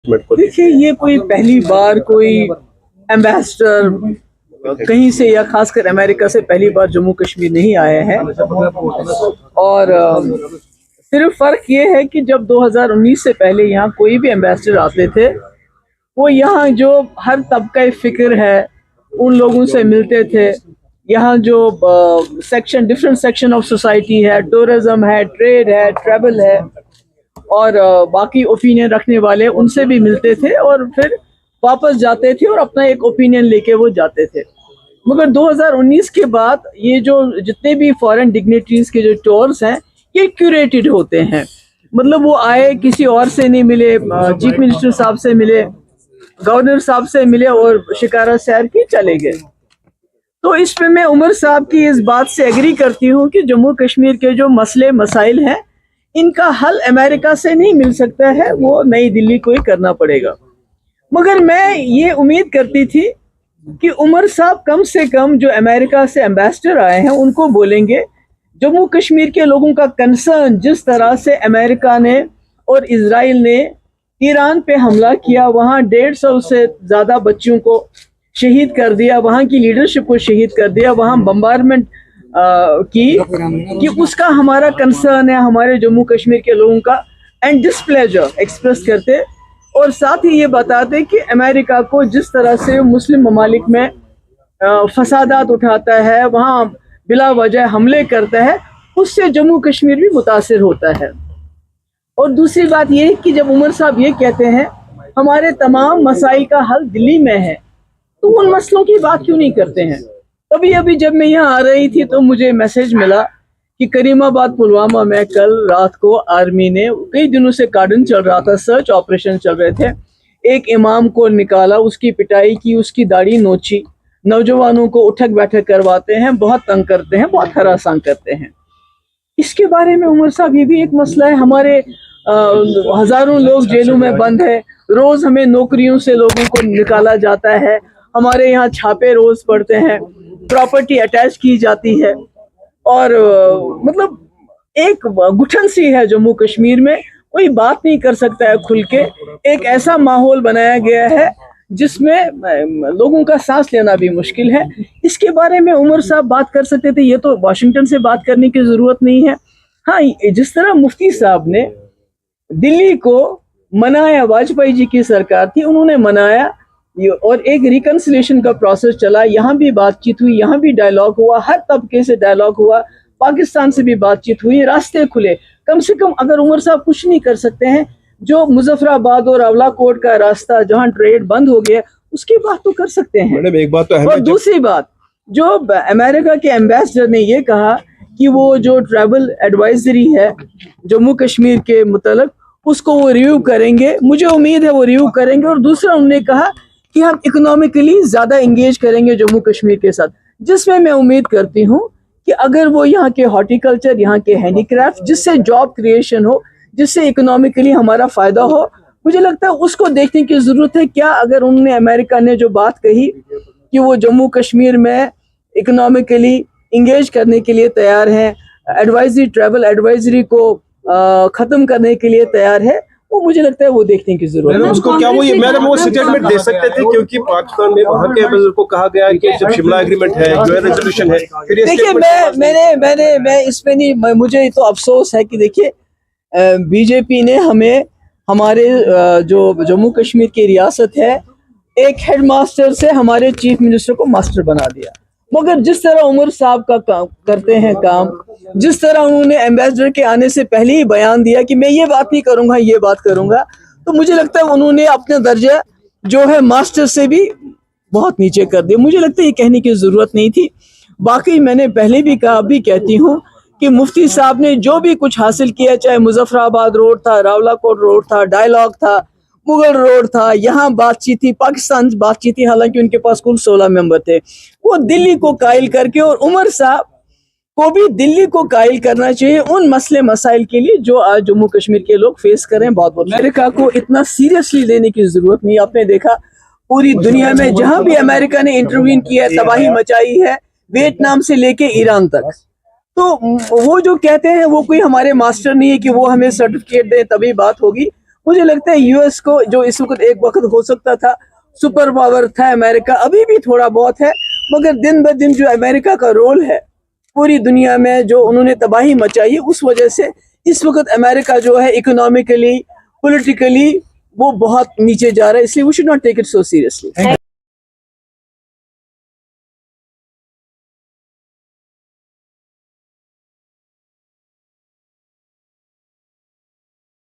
देखिए ये कोई पहली बार कोई एम्बेसडर कहीं से या खासकर अमेरिका से पहली बार जम्मू कश्मीर नहीं आए हैं। और सिर्फ फर्क ये है कि जब 2019 से पहले यहाँ कोई भी एम्बेसडर आते थे वो यहाँ जो हर तबका फिक्र है उन लोगों से मिलते थे। यहाँ जो डिफरेंट सेक्शन ऑफ सोसाइटी है, टूरिज्म है, ट्रेड है, ट्रैवल है और बाकी ओपिनियन रखने वाले उनसे भी मिलते थे और फिर वापस जाते थे और अपना एक ओपिनियन लेके वो जाते थे। मगर 2019 के बाद ये जो जितने भी फॉरेन डिग्निटरीज के जो टूर्स हैं ये क्यूरेटेड होते हैं। मतलब वो आए, किसी और से नहीं मिले, चीफ मिनिस्टर साहब से मिले, गवर्नर साहब से मिले और शिकारा सैर की चले गए। तो इस पे मैं उमर साहब की इस बात से एग्री करती हूँ कि जम्मू कश्मीर के जो मसले मसाइल हैं इनका हल अमेरिका से नहीं मिल सकता है, वो नई दिल्ली को ही करना पड़ेगा। मगर मैं ये उम्मीद करती थी कि उमर साहब कम से कम जो अमेरिका से एम्बेसडर आए हैं उनको बोलेंगे जम्मू कश्मीर के लोगों का कंसर्न, जिस तरह से अमेरिका ने और इजराइल ने ईरान पे हमला किया, वहाँ 150 से ज़्यादा बच्चों को शहीद कर दिया, वहाँ की लीडरशिप को शहीद कर दिया, वहाँ बम्बारमेंट कि उसका हमारा कंसर्न है, हमारे जम्मू कश्मीर के लोगों का एंड डिस्प्लेजर एक्सप्रेस करते और साथ ही ये बताते कि अमेरिका को जिस तरह से मुस्लिम ममालिक में फसादात उठाता है, वहाँ बिला वजह हमले करता है, उससे जम्मू कश्मीर भी मुतासिर होता है। और दूसरी बात ये कि जब उमर साहब ये कहते हैं हमारे तमाम मसाइल का हल दिल्ली में है, तो उन मसलों की बात क्यों नहीं करते हैं? अभी जब मैं यहाँ आ रही थी तो मुझे मैसेज मिला कि करीमाबाद पुलवामा में कल रात को आर्मी ने, कई दिनों से कार्डन चल रहा था, सर्च ऑपरेशन चल रहे थे, एक इमाम को निकाला, उसकी पिटाई की, उसकी दाढ़ी नोची, नौजवानों को उठक बैठक करवाते हैं, बहुत तंग करते हैं, बहुत हरासां करते हैं। इसके बारे में उमर साहब ये भी एक मसला है। हमारे हजारों लोग जेलों में बंद है, रोज हमें नौकरियों से लोगों को निकाला जाता है, हमारे यहाँ छापे रोज पड़ते हैं, प्रॉपर्टी अटैच की जाती है और मतलब एक गुठन सी है जम्मू कश्मीर में, कोई बात नहीं कर सकता है खुल के। एक ऐसा माहौल बनाया गया है जिसमें लोगों का सांस लेना भी मुश्किल है। इसके बारे में उमर साहब बात कर सकते थे, ये तो वाशिंगटन से बात करने की जरूरत नहीं है। हाँ, जिस तरह मुफ्ती साहब ने दिल्ली को मनाया, वाजपेयी जी की सरकार थी, उन्होंने मनाया और एक रिकन्सिलेशन का प्रोसेस चला, यहाँ भी बातचीत हुई, यहाँ भी डायलॉग हुआ, हर तबके से डायलॉग हुआ, पाकिस्तान से भी बातचीत हुई, रास्ते खुले। कम से कम अगर उमर साहब कुछ नहीं कर सकते हैं, जो मुजफ्फराबाद और अवलाकोट का रास्ता जहाँ ट्रेड बंद हो गया उसकी बात तो कर सकते हैं। मैडम एक बात तो है, और दूसरी बात जो अमेरिका के एम्बेसडर ने ये कहा कि वो जो ट्रैवल एडवाइजरी है जम्मू कश्मीर के मुतल्लिक उसको वो रिव्यू करेंगे, मुझे उम्मीद है वो रिव्यू करेंगे। और दूसरा उन्होंने कहा कि हम इकोनॉमिकली ज्यादा एंगेज करेंगे जम्मू कश्मीर के साथ, जिसमें मैं उम्मीद करती हूँ कि अगर वो यहाँ के हॉर्टिकल्चर, यहाँ के हैंडीक्राफ्ट, जिससे जॉब क्रिएशन हो, जिससे इकोनॉमिकली हमारा फायदा हो, मुझे लगता है उसको देखने की जरूरत है। क्या अगर उन्होंने, अमेरिका ने जो बात कही कि वो जम्मू कश्मीर में इकोनॉमिकली इंगेज करने के लिए तैयार है, एडवाइजरी, ट्रैवल एडवाइजरी को खत्म करने के लिए तैयार है, वो मुझे लगता है वो देखने की जरूरत है। उसको क्या वो ये मैडम वो स्टेटमेंट दे सकते थे, क्योंकि पाकिस्तान में वहाँ के एम्बेसडर को कहा गया कि जब शिमला एग्रीमेंट है, जो रेजोल्यूशन है, देखिए मैं इसमें नहीं, मुझे तो अफसोस है कि देखिए बीजेपी ने हमें, हमारे जो जम्मू कश्मीर की रियासत है, एक हेड मास्टर से हमारे चीफ मिनिस्टर को मास्टर बना दिया। मगर जिस तरह उमर साहब का काम करते हैं काम, जिस तरह उन्होंने एम्बेसडर के आने से पहले ही बयान दिया कि मैं ये बात नहीं करूंगा, ये बात करूंगा, तो मुझे लगता है उन्होंने अपना दर्जा जो है मास्टर से भी बहुत नीचे कर दिया। मुझे लगता है ये कहने की जरूरत नहीं थी। बाकी मैंने पहले भी कहा, अभी कहती हूँ कि मुफ्ती साहब ने जो भी कुछ हासिल किया, चाहे मुजफ्फराबाद रोड था, रावलाकोट रोड था, डायलॉग था, मुगल रोड था, यहाँ बातचीत थी, पाकिस्तान बातचीत थी, हालांकि उनके पास कुल 16 मेंबर थे, वो दिल्ली को कायल करके, और उमर साहब को भी दिल्ली को कायल करना चाहिए उन मसले मसाइल के लिए जो आज जम्मू कश्मीर के लोग फेस कर रहे हैं। बहुत अमेरिका को इतना सीरियसली लेने की जरूरत नहीं। आपने देखा पूरी दुनिया में जहां भी अमेरिका ने इंटरवीन किया है, तबाही मचाई है, वियतनाम से लेके ईरान तक। तो वो जो कहते हैं वो कोई हमारे मास्टर नहीं है कि वो हमें सर्टिफिकेट दे तभी बात होगी। مجھے لگتا ہے US کو جو اس وقت ایک وقت ہو سکتا تھا سپر پاور تھا امریکہ، ابھی بھی تھوڑا بہت ہے، مگر دن بہ دن جو امریکہ کا رول ہے پوری دنیا میں جو انہوں نے تباہی مچائی ہے، اس وجہ سے اس وقت امریکہ جو ہے اکنامکلی پولیٹیکلی وہ بہت نیچے جا رہا ہے، اس لیے we should not take it so seriously.